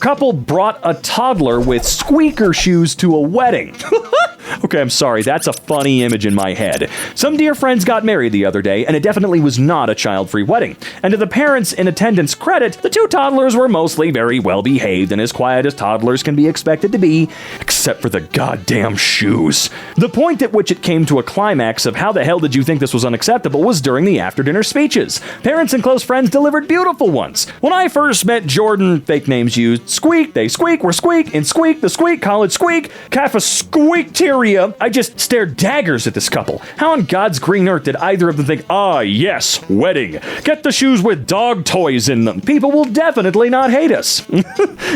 couple brought a toddler with squeaker shoes to a wedding. Okay, I'm sorry, that's a funny image in my head. Some dear friends got married the other day, and it definitely was not a child-free wedding. And to the parents in attendance credit, the two toddlers were mostly very well behaved and as quiet as toddlers can be expected to be, except for the goddamn shoes. The point at which it came to a climax of how the hell did you think this was unacceptable was during the after-dinner speeches. Parents and close friends delivered beautiful ones. When I first met Jordan, fake names used, Squeak, they squeak, we're squeak, and Squeak, the squeak, college squeak, Kappa squeakteria. I just stared daggers at this couple. How on God's green earth did either of them think, ah, yes, wedding. Get the shoes with dog toys in them. People will definitely not hate us.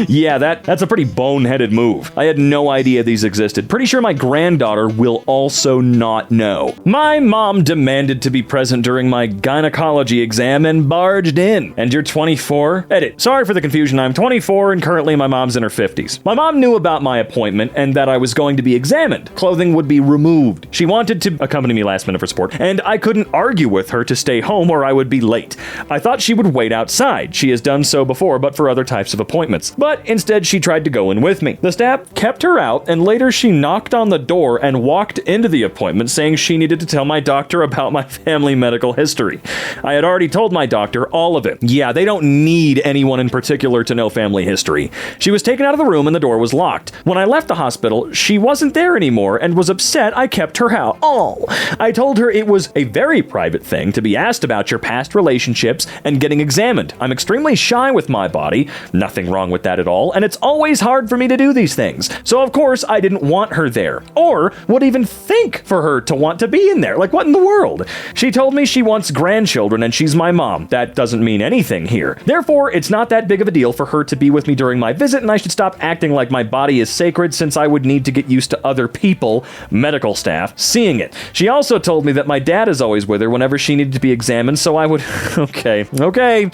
Yeah, that's a pretty boneheaded move. I had no idea these existed. Pretty sure my granddaughter will also not know. My mom demanded to be present during my gynecology exam and barged in. And you're 24? Edit. Sorry for the confusion. I'm 24 and currently my mom's in her 50s. My mom knew about my appointment and that I was going to be examined. Clothing would be removed. She wanted to accompany me last minute for support, and I couldn't argue with her to stay home or I would be late. I thought she would wait outside. She has done so before, but for other types of appointments. But instead, she tried to go in with me. The staff kept her out, and later she knocked on the door and walked into the appointment saying she needed to tell my doctor about my family medical history. I had already told my doctor all of it. Yeah, they don't need anyone in particular to know family history. She was taken out of the room and the door was locked. When I left the hospital, she wasn't there anymore and was upset I kept her out. Oh, I told her it was a very private thing to be asked about your past relationships and getting examined. I'm extremely shy with my body, nothing wrong with that at all, and it's always hard for me to do these things. So of course I didn't want her there, or would even think for her to want to be in there. Like, what in the world? She told me she wants grandchildren and she's my mom. That doesn't mean anything here. Therefore, it's not that big of a deal for her to be with me during my visit, and I should stop acting like my body is sacred since I would need to get used to other people, medical staff, seeing it. She also told me that my dad is always with her whenever she needed to be examined, so I would... Okay.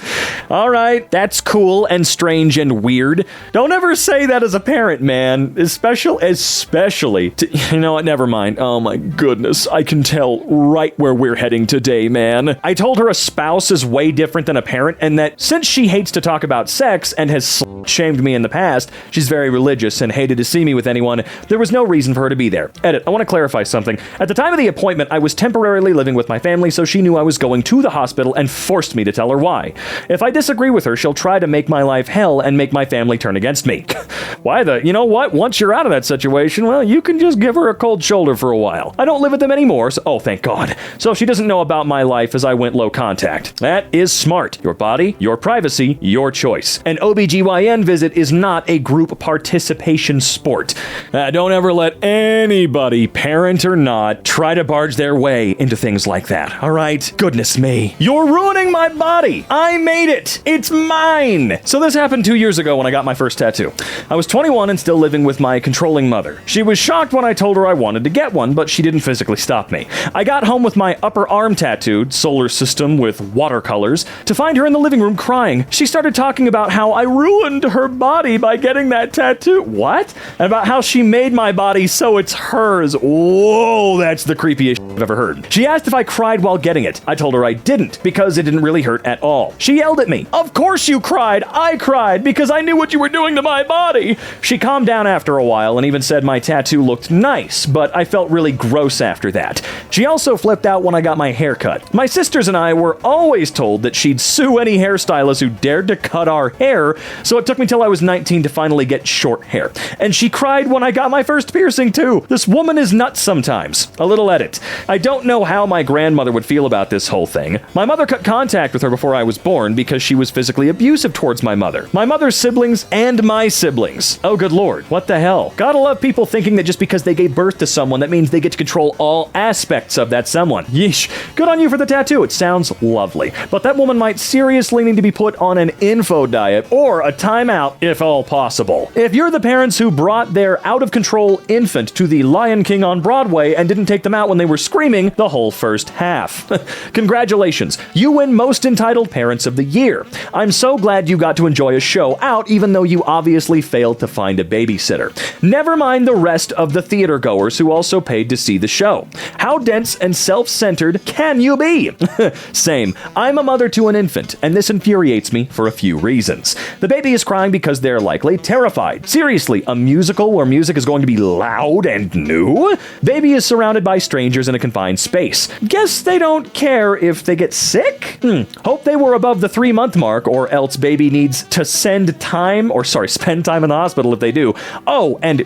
All right, that's cool and strange and weird. Don't ever say that as a parent, man. Especially to... You know what, never mind. Oh my goodness, I can tell right where we're heading today, man. I told her a spouse is way different than a parent, and that since she hates to talk about sex and has shamed me in the past, she's very religious and hated to see me with anyone, there was no reason for her to be there. Edit, I want to clarify something. At the time of the appointment, I was temporarily living with my family, so she knew I was going to the hospital and forced me to tell her why. If I disagree with her, she'll try to make my life hell and make my family turn against me. Why the... You know what? Once you're out of that situation, well, you can just give her a cold shoulder for a while. I don't live with them anymore, so... Oh, thank God. So she doesn't know about my life as I went low contact. That is smart. Your body, your privacy, your choice. An OBGYN visit is not a group participation sport. Don't ever let anybody, parent or not, try to barge their way into things like that. All right? Goodness me. You're ruining my body. I made it. It's mine. So this happened 2 years ago when I got my first tattoo. I was 21 and still living with my controlling mother. She was shocked when I told her I wanted to get one, but she didn't physically stop me. I got home with my upper arm tattooed, solar system with watercolors, to find her in the living room crying. She started talking about how I ruined her body by getting that tattoo. What? And about how she made my body so it's hers. Whoa, that's the creepiest I've ever heard. She asked if I cried while getting it. I told her I didn't, because it didn't really hurt at all. She yelled at me. Of course you cried. I cried because I knew what you were doing to my body. She calmed down after a while and even said my tattoo looked nice, but I felt really gross after that. She also flipped out when I got my hair cut. My sisters and I were always told that she'd sue any hairstylist who dared to cut our hair, so it took me till I was 19 to finally get short hair. And she cried when I got my first piercing too. This woman is nuts sometimes. A little edit. I don't know how my grandmother would feel about this whole thing. My mother cut contact with her before I was born because she was physically abusive towards my mother, my mother's siblings, and my siblings. Oh, good Lord. What the hell? Gotta love people thinking that just because they gave birth to someone, that means they get to control all aspects of that someone. Yeesh. Good on you for the tattoo. It sounds lovely. But that woman might seriously need to be put on an info diet or a timeout if all possible. If you're the parents who brought their out-of-control infant to the Lion King on Broadway and didn't take them out when they were screaming the whole first half, congratulations. You win Most Entitled Parents of the Year. I'm so glad you got to enjoy a show out even though you obviously failed failed to find a babysitter. Never mind the rest of the theater goers who also paid to see the show. How dense and self-centered can you be? Same. I'm a mother to an infant, and this infuriates me for a few reasons. The baby is crying because they're likely terrified. Seriously, a musical where music is going to be loud and new? Baby is surrounded by strangers in a confined space. Guess they don't care if they get sick? Hope they were above the 3-month mark, or else baby needs to spend time in the hospital if they do. Oh, and,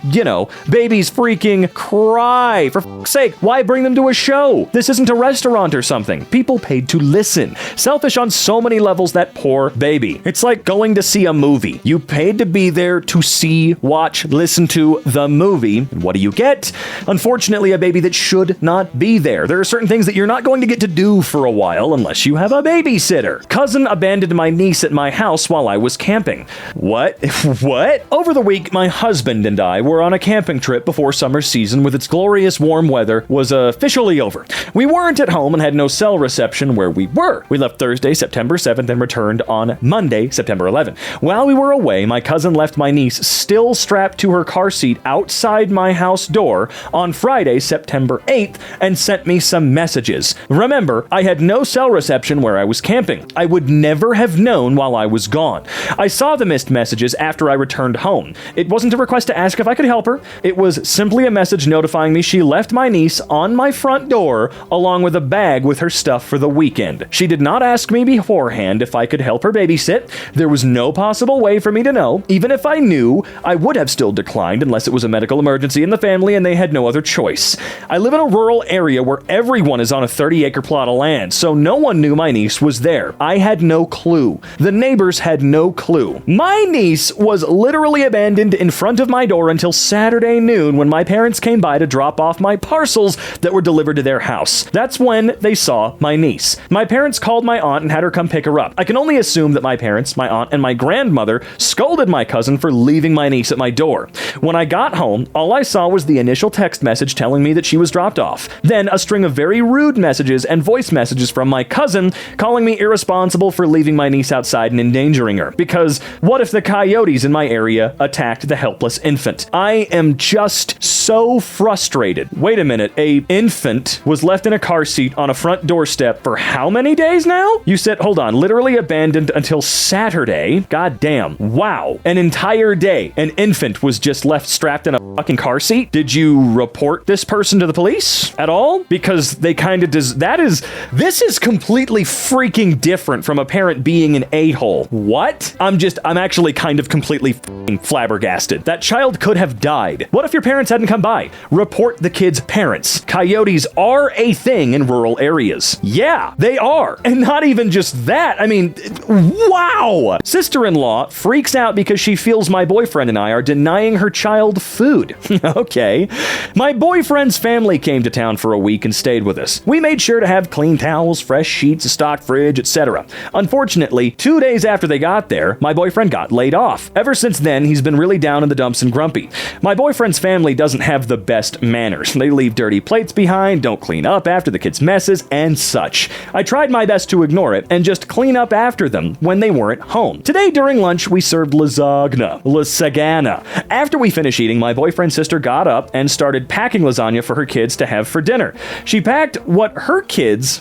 babies freaking cry. For f***'s sake, why bring them to a show? This isn't a restaurant or something. People paid to listen. Selfish on so many levels, that poor baby. It's like going to see a movie. You paid to be there to see, watch, listen to the movie. And what do you get? Unfortunately, a baby that should not be there. There are certain things that you're not going to get to do for a while unless you have a babysitter. Cousin abandoned my niece at my house while I was camping. What? What? Over the week, my husband and I were on a camping trip before summer season with its glorious warm weather was officially over. We weren't at home and had no cell reception where we were. We left Thursday, September 7th and returned on Monday, September 11th. While we were away, my cousin left my niece still strapped to her car seat outside my house door on Friday, September 8th, and sent me some messages. Remember, I had no cell reception where I was camping. I would never have known while I was gone. I saw the missed messages after I returned home. It wasn't a request to ask if I could help her. It was simply a message notifying me she left my niece on my front door along with a bag with her stuff for the weekend. She did not ask me beforehand if I could help her babysit. There was no possible way for me to know. Even if I knew, I would have still declined unless it was a medical emergency in the family and they had no other choice. I live in a rural area where everyone is on a 30-acre plot of land, so no one knew my niece was there. I had no clue. The neighbors had no clue. My niece was literally abandoned in front of my door until Saturday noon when my parents came by to drop off my parcels that were delivered to their house. That's when they saw my niece. My parents called my aunt and had her come pick her up. I can only assume that my parents, my aunt, and my grandmother scolded my cousin for leaving my niece at my door. When I got home, all I saw was the initial text message telling me that she was dropped off. Then a string of very rude messages and voice messages from my cousin calling me irresponsible for leaving my niece outside and endangering her. Because what if the coyotes in my area attacked the helpless infant? I am just so frustrated. Wait a minute, a infant was left in a car seat on a front doorstep for how many days now? You said, hold on, literally abandoned until Saturday. God damn. Wow. An entire day, an infant was just left strapped in a fucking car seat. Did you report this person to the police at all? Because they kind of this is completely freaking different from a parent being an a-hole. What? I'm actually kind of completely flabbergasted. That child could have died. What if your parents hadn't come by? Report the kid's parents. Coyotes are a thing in rural areas. Yeah, they are. And not even just that. I mean, wow. Sister-in-law freaks out because she feels my boyfriend and I are denying her child food. Okay. My boyfriend's family came to town for a week and stayed with us. We made sure to have clean towels, fresh sheets, a stocked fridge, etc. Unfortunately, 2 days after they got there, my boyfriend got laid off. Ever since then, he's been really down in the dumps and grumpy. My boyfriend's family doesn't have the best manners. They leave dirty plates behind, don't clean up after the kids' messes, and such. I tried my best to ignore it and just clean up after them when they weren't home. Today during lunch, we served lasagna. After we finished eating, my boyfriend's sister got up and started packing lasagna for her kids to have for dinner. She packed what her kids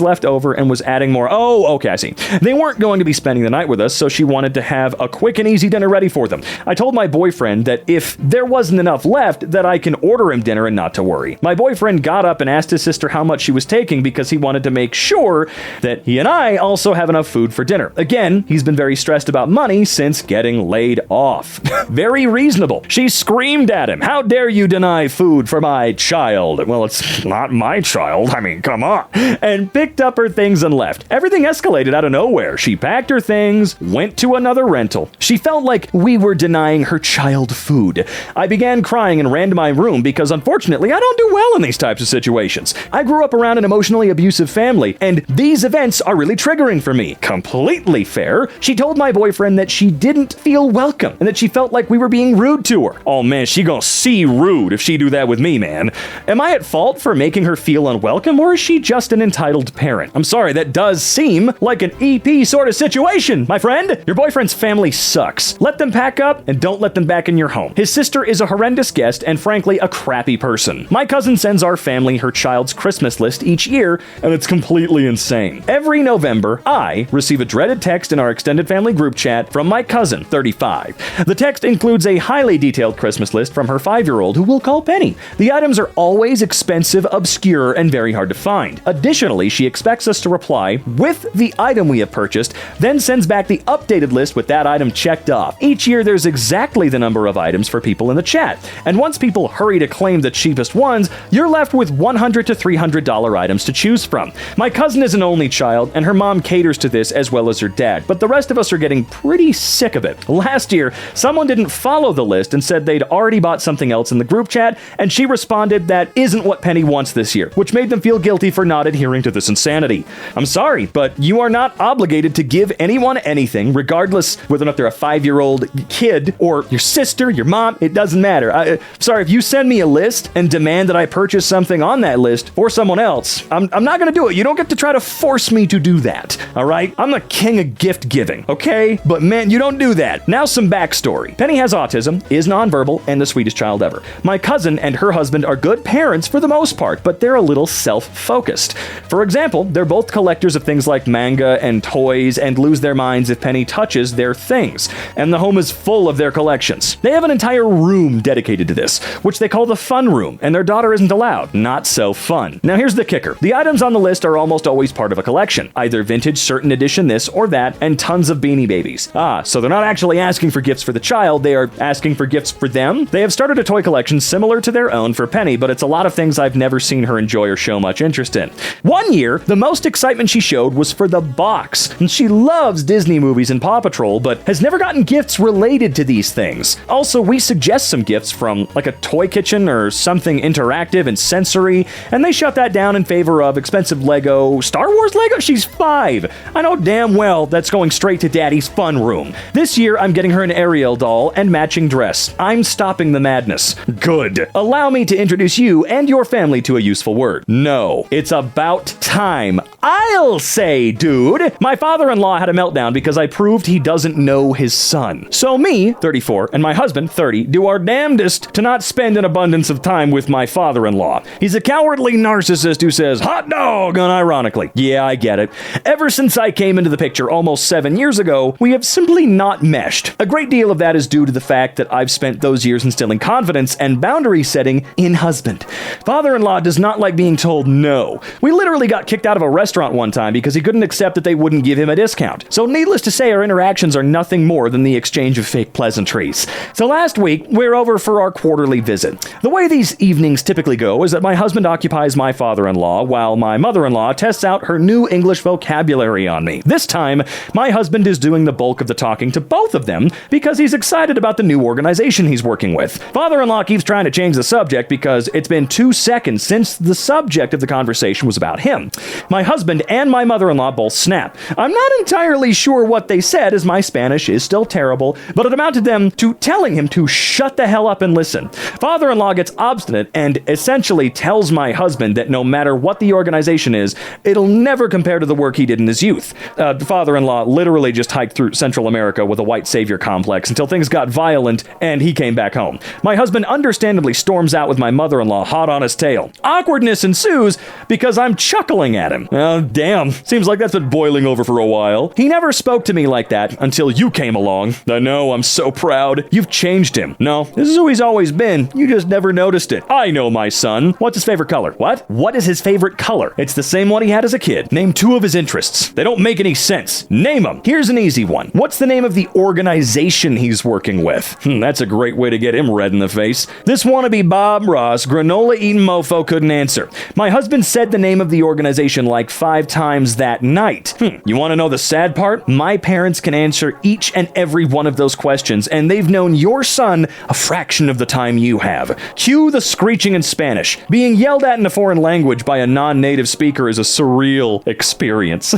left over and was adding more. Oh, okay, I see. They weren't going to be spending the night with us, so she wanted to have a quick and easy dinner ready for them. I told my boyfriend that if there wasn't enough left, that I can order him dinner and not to worry. My boyfriend got up and asked his sister how much she was taking because he wanted to make sure that he and I also have enough food for dinner. Again, he's been very stressed about money since getting laid off. Very reasonable. She screamed at him, "How dare you deny food for my child?" Well, it's not my child. I mean, come on. And picked up her things and left. Everything escalated out of nowhere. She packed her things, went to another rental. She felt like we were denying her child food. I began crying and ran to my room because unfortunately I don't do well in these types of situations. I grew up around an emotionally abusive family, and these events are really triggering for me. Completely fair. She told my boyfriend that she didn't feel welcome and that she felt like we were being rude to her. Oh man, she gonna see rude if she do that with me, man. Am I at fault for making her feel unwelcome, or is she just an entitled parent? I'm sorry, that does seem like an EP sort of situation, my friend. Your boyfriend's family sucks. sucks. Let them pack up and don't let them back in your home. His sister is a horrendous guest and frankly a crappy person. My cousin sends our family her child's Christmas list each year, and it's completely insane. Every November, I receive a dreaded text in our extended family group chat from my cousin, 35. The text includes a highly detailed Christmas list from her 5-year-old, who we'll call Penny. The items are always expensive, obscure, and very hard to find. Additionally, she expects us to reply with the item we have purchased, then sends back the updated list with that item checked off. Each year, there's exactly the number of items for people in the chat, and once people hurry to claim the cheapest ones, you're left with $100 to $300 items to choose from. My cousin is an only child, and her mom caters to this as well as her dad, but the rest of us are getting pretty sick of it. Last year, someone didn't follow the list and said they'd already bought something else in the group chat, and she responded that isn't what Penny wants this year, which made them feel guilty for not adhering to this insanity. I'm sorry, but you are not obligated to give anyone anything, regardless whether or not they're a 5-year-old kid or your sister, your mom, it doesn't matter. Sorry, if you send me a list and demand that I purchase something on that list for someone else, I'm not going to do it. You don't get to try to force me to do that, all right? I'm the king of gift giving, okay? But man, you don't do that. Now some backstory. Penny has autism, is nonverbal, and the sweetest child ever. My cousin and her husband are good parents for the most part, but they're a little self-focused. For example, they're both collectors of things like manga and toys and lose their minds if Penny touches their things, and the home is full of their collections. They have an entire room dedicated to this, which they call the fun room, and their daughter isn't allowed. Not so fun. Now here's the kicker. The items on the list are almost always part of a collection, either vintage certain edition this or that, and tons of Beanie Babies. So they're not actually asking for gifts for the child, they are asking for gifts for them. They have started a toy collection similar to their own for Penny, but it's a lot of things I've never seen her enjoy or show much interest in. One year, the most excitement she showed was for the box, and she loves Disney movies and Paw Patrol, but has never gotten gifts related to these things. Also, we suggest some gifts from like a toy kitchen or something interactive and sensory, and they shut that down in favor of expensive Lego, Star Wars Lego? She's 5. I know damn well that's going straight to Daddy's fun room. This year, I'm getting her an Ariel doll and matching dress. I'm stopping the madness. Good. Allow me to introduce you and your family to a useful word. No. It's about time. I'll say, dude. My father-in-law had a meltdown because I proved he doesn't know his son. So me, 34, and my husband, 30, do our damnedest to not spend an abundance of time with my father-in-law. He's a cowardly narcissist who says, hot dog, unironically. Yeah, I get it. Ever since I came into the picture almost 7 years ago, we have simply not meshed. A great deal of that is due to the fact that I've spent those years instilling confidence and boundary setting in husband. Father-in-law does not like being told no. We literally got kicked out of a restaurant one time because he couldn't accept that they wouldn't give him a discount. So needless to say, our interactions are nothing more than the exchange of fake pleasantries. So last week, we're over for our quarterly visit. The way these evenings typically go is that my husband occupies my father-in-law while my mother-in-law tests out her new English vocabulary on me. This time, my husband is doing the bulk of the talking to both of them because he's excited about the new organization he's working with. Father-in-law keeps trying to change the subject because it's been 2 seconds since the subject of the conversation was about him. My husband and my mother-in-law both snap. I'm not entirely sure what they said as my Spanish is still terrible, but it amounted them to telling him to shut the hell up and listen. Father-in-law gets obstinate and essentially tells my husband that no matter what the organization is, it'll never compare to the work he did in his youth. Father-in-law literally just hiked through Central America with a white savior complex until things got violent and he came back home. My husband understandably storms out with my mother-in-law hot on his tail. Awkwardness ensues because I'm chuckling at him. Oh, damn. Seems like that's been boiling over for a while. He never spoke to me like that until you came along. I know, I'm so proud. You've changed him. No, this is who he's always been. You just never noticed it. I know my son. What's his favorite color? What? What is his favorite color? It's the same one he had as a kid. Name 2 of his interests. They don't make any sense. Name them. Here's an easy one. What's the name of the organization he's working with? That's a great way to get him red in the face. This wannabe Bob Ross, granola-eating mofo couldn't answer. My husband said the name of the organization like 5 times that night. You want to know the sad part? My parents can answer each and every one of those questions, and they've known your son a fraction of the time you have. Cue the screeching in Spanish. Being yelled at in a foreign language by a non-native speaker is a surreal experience.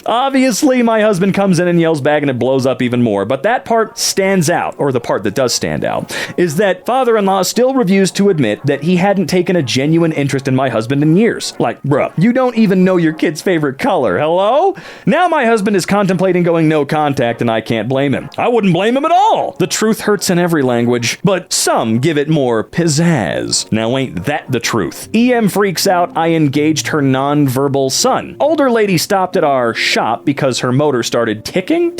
Obviously, my husband comes in and yells back and it blows up even more, but that part stands out, or the part that does stand out, is that father-in-law still refused to admit that he hadn't taken a genuine interest in my husband in years. Like, bruh, you don't even know your kid's favorite color, hello? Now my husband is contemplating going no contact contact, and I can't blame him. I wouldn't blame him at all. The truth hurts in every language, but some give it more pizzazz. Now ain't that the truth? EM freaks out I engaged her non-verbal son. Older lady stopped at our shop because her motor started ticking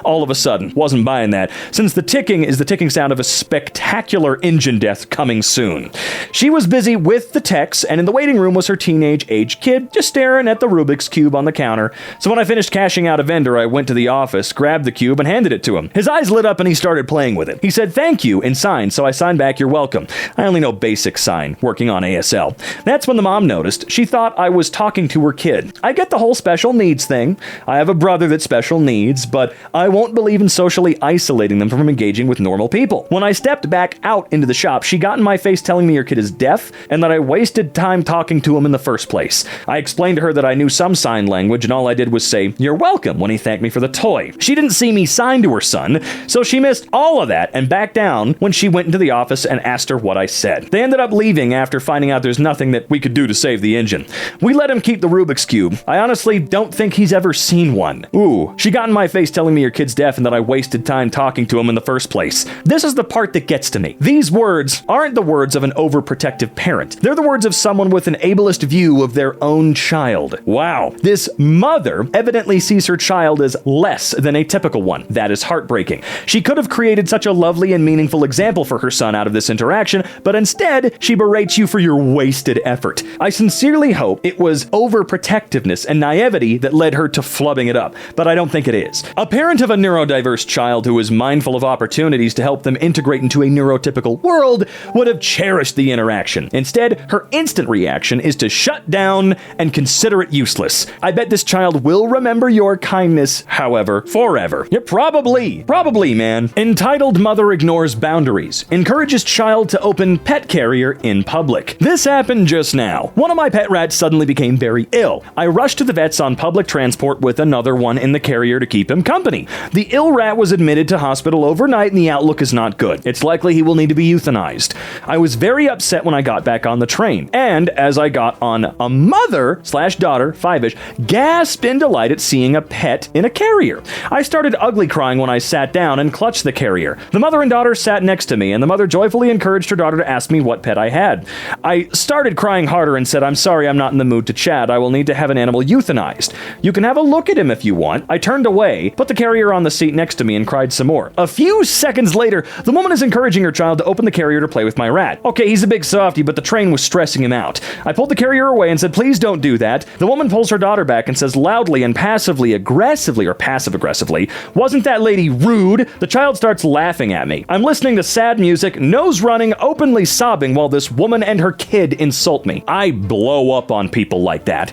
all of a sudden. Wasn't buying that, since the ticking is the ticking sound of a spectacular engine death coming soon. She was busy with the techs, and in the waiting room was her teenage-age kid just staring at the Rubik's Cube on the counter. So when I finished cashing out a vendor, I went to the office, grabbed the cube, and handed it to him. His eyes lit up and he started playing with it. He said thank you and signed, so I signed back you're welcome. I only know basic sign, working on ASL. That's when the mom noticed. She thought I was talking to her kid. I get the whole special needs thing. I have a brother that's special needs, but I won't believe in socially isolating them from engaging with normal people. When I stepped back out into the shop, she got in my face telling me your kid is deaf and that I wasted time talking to him in the first place. I explained to her that I knew some sign language and all I did was say, you're welcome, when he thanked me for the toy. She didn't see me sign to her son, so she missed all of that and backed down when she went into the office and asked her what I said. They ended up leaving after finding out there's nothing that we could do to save the engine. We let him keep the Rubik's Cube. I honestly don't think he's ever seen one. Ooh, she got in my face telling me your kid's deaf and that I wasted time talking to him in the first place. This is the part that gets to me. These words aren't the words of an overprotective parent. They're the words of someone with an ableist view of their own child. Wow. This mother evidently sees her child as less than a typical one. That is heartbreaking. She could have created such a lovely and meaningful example for her son out of this interaction, but instead, she berates you for your wasted effort. I sincerely hope it was overprotectiveness and naivety that led her to flubbing it up, but I don't think it is. A parent of a neurodiverse child who is mindful of opportunities to help them integrate into a neurotypical world would have cherished the interaction. Instead, her instant reaction is to shut down and consider it useless. I bet this child will remember your kindness, however, forever. Yeah, probably, man. Entitled mother ignores boundaries, encourages child to open pet carrier in public. This happened just now. One of my pet rats suddenly became very ill. I rushed to the vets on public transport with another one in the carrier to keep him company. The ill rat was admitted to hospital overnight and the outlook is not good. It's likely he will need to be euthanized. I was very upset when I got back on the train, and as I got on, a mother/daughter, 5-ish, gasped in delight at seeing a pet in a carrier. I started ugly crying when I sat down and clutched the carrier. The mother and daughter sat next to me, and the mother joyfully encouraged her daughter to ask me what pet I had. I started crying harder and said, I'm sorry, I'm not in the mood to chat. I will need to have an animal euthanized. You can have a look at him if you want. I turned away, put the carrier on the seat next to me, and cried some more. A few seconds later, the woman is encouraging her child to open the carrier to play with my rat. Okay, he's a big softie, but the train was stressing him out. I pulled the carrier away and said, please don't do that. The woman pulls her daughter back and says loudly and passive-aggressively, wasn't that lady rude? The child starts laughing at me. I'm listening to sad music, nose running, openly sobbing while this woman and her kid insult me. I blow up on people like that.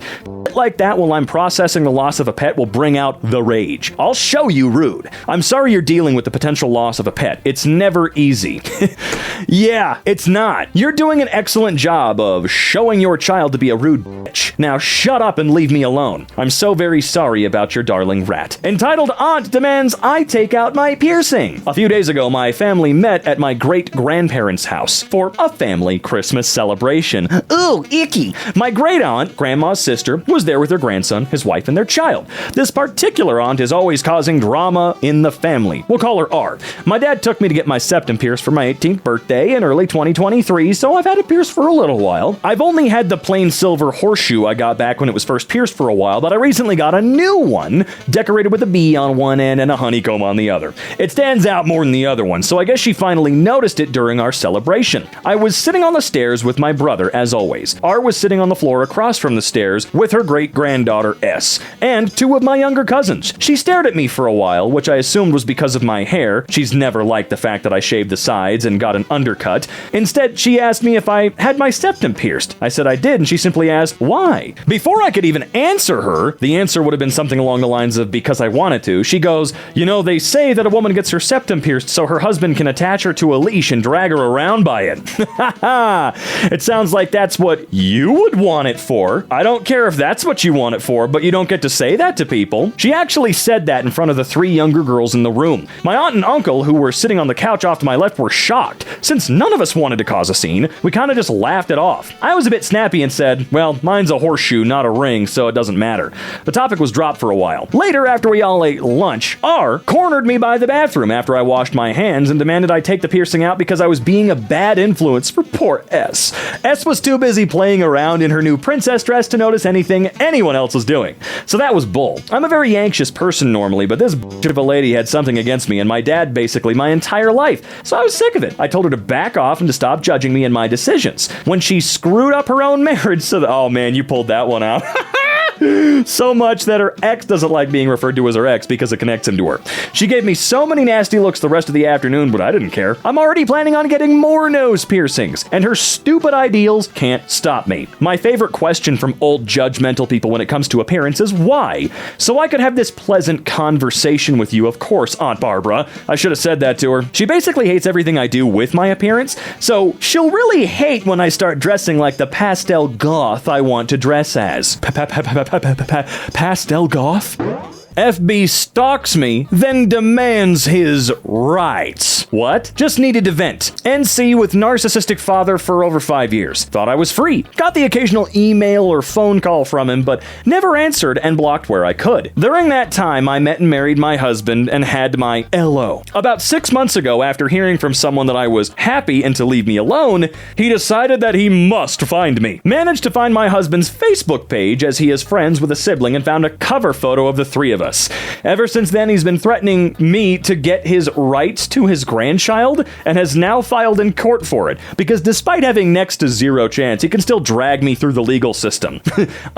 Like that while I'm processing the loss of a pet will bring out the rage. I'll show you rude. I'm sorry you're dealing with the potential loss of a pet. It's never easy. Yeah, it's not. You're doing an excellent job of showing your child to be a rude bitch. Now shut up and leave me alone. I'm so very sorry about your darling rat. Entitled Aunt demands I take out my piercing. A few days ago, my family met at my great-grandparents' house for a family Christmas celebration. Ooh, icky. My great-aunt, grandma's sister, was there with her grandson, his wife, and their child. This particular aunt is always causing drama in the family. We'll call her R. My dad took me to get my septum pierced for my 18th birthday in early 2023, so I've had it pierced for a little while. I've only had the plain silver horseshoe I got back when it was first pierced for a while, but I recently got a new one, decorated with a bee on one end and a honeycomb on the other. It stands out more than the other one, so I guess she finally noticed it during our celebration. I was sitting on the stairs with my brother, as always. R was sitting on the floor across from the stairs with her great-granddaughter S, and two of my younger cousins. She stared at me for a while, which I assumed was because of my hair. She's never liked the fact that I shaved the sides and got an undercut. Instead, she asked me if I had my septum pierced. I said I did, and she simply asked, why? Before I could even answer her, the answer would have been something along the lines of, because I wanted to. She goes, you know, they say that a woman gets her septum pierced so her husband can attach her to a leash and drag her around by it. It sounds like that's what you would want it for. I don't care if that's That's what you want it for, but you don't get to say that to people. She actually said that in front of the 3 younger girls in the room. My aunt and uncle, who were sitting on the couch off to my left, were shocked. Since none of us wanted to cause a scene, we kind of just laughed it off. I was a bit snappy and said, well, mine's a horseshoe, not a ring, so it doesn't matter. The topic was dropped for a while. Later, after we all ate lunch, R cornered me by the bathroom after I washed my hands and demanded I take the piercing out because I was being a bad influence for poor S. S was too busy playing around in her new princess dress to notice anything anyone else was doing. So that was bull. I'm a very anxious person normally, but this of a lady had something against me and my dad basically my entire life. So I was sick of it. I told her to back off and to stop judging me and my decisions. When she screwed up her own marriage, so oh man, you pulled that one out. So much that her ex doesn't like being referred to as her ex because it connects him to her. She gave me so many nasty looks the rest of the afternoon, but I didn't care. I'm already planning on getting more nose piercings, and her stupid ideals can't stop me. My favorite question from old judgmental people when it comes to appearance is why? So I could have this pleasant conversation with you, of course, Aunt Barbara. I should have said that to her. She basically hates everything I do with my appearance, so she'll really hate when I start dressing like the pastel goth I want to dress as. Pastel goth? FB stalks me, then demands his rights. What? Just needed to vent. NC with narcissistic father for over 5 years. Thought I was free. Got the occasional email or phone call from him, but never answered and blocked where I could. During that time, I met and married my husband and had my LO. About 6 months ago, after hearing from someone that I was happy and to leave me alone, he decided that he must find me. Managed to find my husband's Facebook page as he is friends with a sibling and found a cover photo of the 3 of us. Ever since then, he's been threatening me to get his rights to his grandchild and has now filed in court for it, because despite having next to zero chance, he can still drag me through the legal system.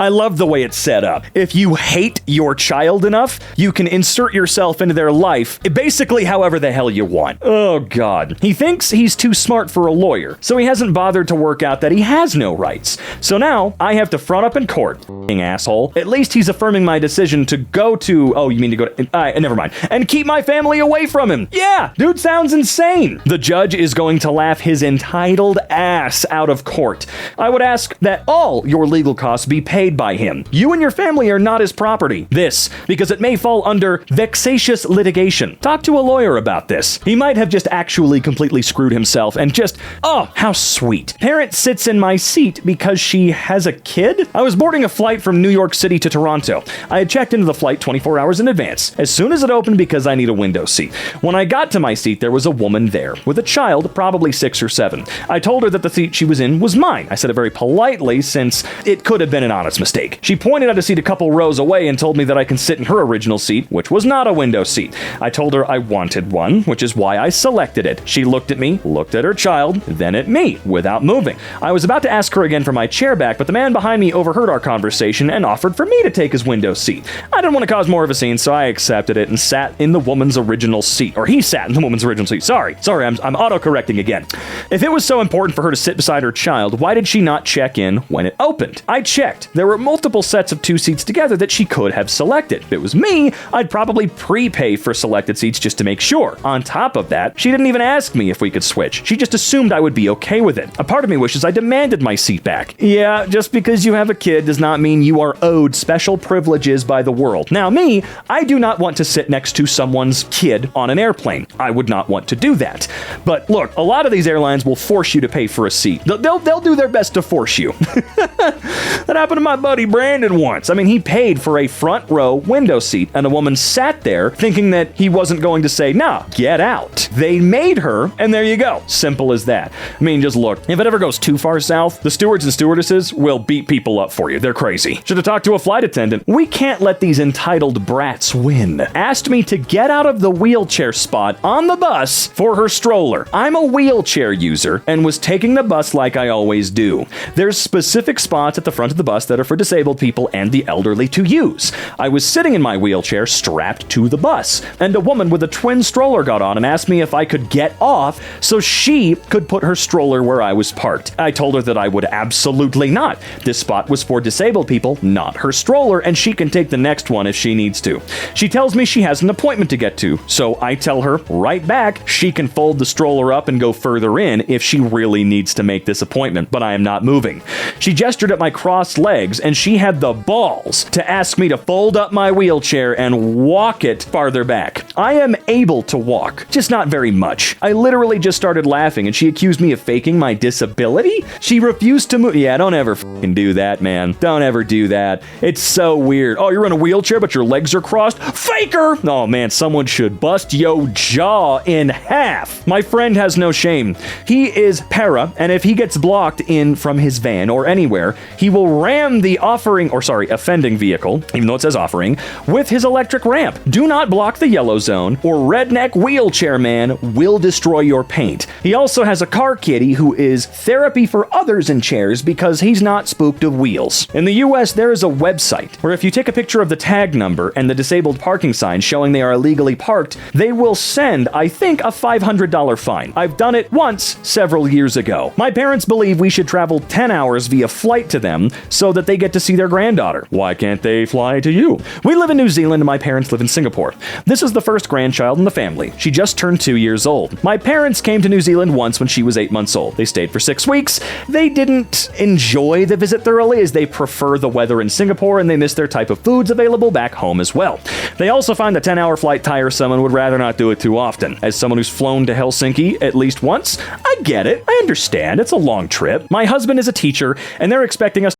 I love the way it's set up. If you hate your child enough, you can insert yourself into their life, basically however the hell you want. Oh God. He thinks he's too smart for a lawyer, so he hasn't bothered to work out that he has no rights. So now, I have to front up in court. Asshole. At least he's affirming my decision to go to... Oh, you mean to go to... never mind. And keep my family away from him. Yeah, dude sounds insane. The judge is going to laugh his entitled ass out of court. I would ask that all your legal costs be paid by him. You and your family are not his property. This, because it may fall under vexatious litigation. Talk to a lawyer about this. He might have just actually completely screwed himself and just... Oh, how sweet. Parent sits in my seat because she has a kid? I was boarding a flight from New York City to Toronto. I had checked into the flight 24 hours in advance, as soon as it opened because I need a window seat. When I got to my seat, there was a woman there, with a child, probably 6 or 7. I told her that the seat she was in was mine. I said it very politely, since it could have been an honest mistake. She pointed out a seat a couple rows away and told me that I can sit in her original seat, which was not a window seat. I told her I wanted one, which is why I selected it. She looked at me, looked at her child, then at me, without moving. I was about to ask her again for my chair back, but the man behind me overheard our conversation and offered for me to take his window seat. I didn't want to cause more of a scene, so I accepted it and sat in the woman's original seat. Or he sat in the woman's original seat. Sorry, I'm auto-correcting again. If it was so important for her to sit beside her child, why did she not check in when it opened? I checked. There were multiple sets of 2 seats together that she could have selected. If it was me, I'd probably prepay for selected seats just to make sure. On top of that, she didn't even ask me if we could switch. She just assumed I would be okay with it. A part of me wishes I demanded my seat back. Yeah, just because you have a kid does not mean you are owed special privileges by the world. Now me, I do not want to sit next to someone's kid on an airplane. I would not want to do that. But look, a lot of these airlines will force you to pay for a seat. They'll do their best to force you. That happened to my buddy Brandon once. I mean, he paid for a front row window seat and a woman sat there thinking that he wasn't going to say, nah, get out. They made her, and there you go. Simple as that. I mean, just look, if it ever goes too far south, the stewards and stewardesses will beat people up for you. They're crazy. Should have talked to a flight attendant. We can't let these entitled brats win. Asked me to get out of the wheelchair spot on the bus for her stroller. I'm a wheelchair user and was taking the bus like I always do. There's specific spots at the front of the bus that are for disabled people and the elderly to use. I was sitting in my wheelchair strapped to the bus, and a woman with a twin stroller got on and asked me if I could get off so she could put her stroller where I was parked. I told her that I would absolutely not. This spot was for disabled people, not her stroller, and she can take the next one if she needs needs to. She tells me she has an appointment to get to, so I tell her right back she can fold the stroller up and go further in if she really needs to make this appointment, but I am not moving. She gestured at my crossed legs, and she had the balls to ask me to fold up my wheelchair and walk it farther back. I am able to walk, just not very much. I literally just started laughing, and she accused me of faking my disability? She refused to move. Yeah, don't ever f***ing do that, man. Don't ever do that. It's so weird. Oh, you're in a wheelchair, but your legs are crossed? Faker! Oh, man, someone should bust yo jaw in half. My friend has no shame. He is para, and if he gets blocked in from his van or anywhere, he will ram the offending vehicle, even though it says offering, with his electric ramp. Do not block the yellow zone, or redneck wheelchair man will destroy your paint. He also has a car kitty who is therapy for others in chairs because he's not spooked of wheels. In the US, there is a website where if you take a picture of the tag number and the disabled parking sign showing they are illegally parked, they will send, I think, a $500 fine. I've done it once several years ago. My parents believe we should travel 10 hours via flight to them so that they get to see their granddaughter. Why can't they fly to you? We live in New Zealand and my parents live in Singapore. This is the first grandchild in the family. She just turned 2 years old. My parents came to New Zealand once when she was 8 months old. They stayed for 6 weeks. They didn't enjoy the visit thoroughly as they prefer the weather in Singapore and they miss their type of foods available back home as well. They also find the 10-hour flight tiresome and would rather not do it too often. As someone who's flown to Helsinki at least once, I get it. I understand. It's a long trip. My husband is a teacher and they're expecting us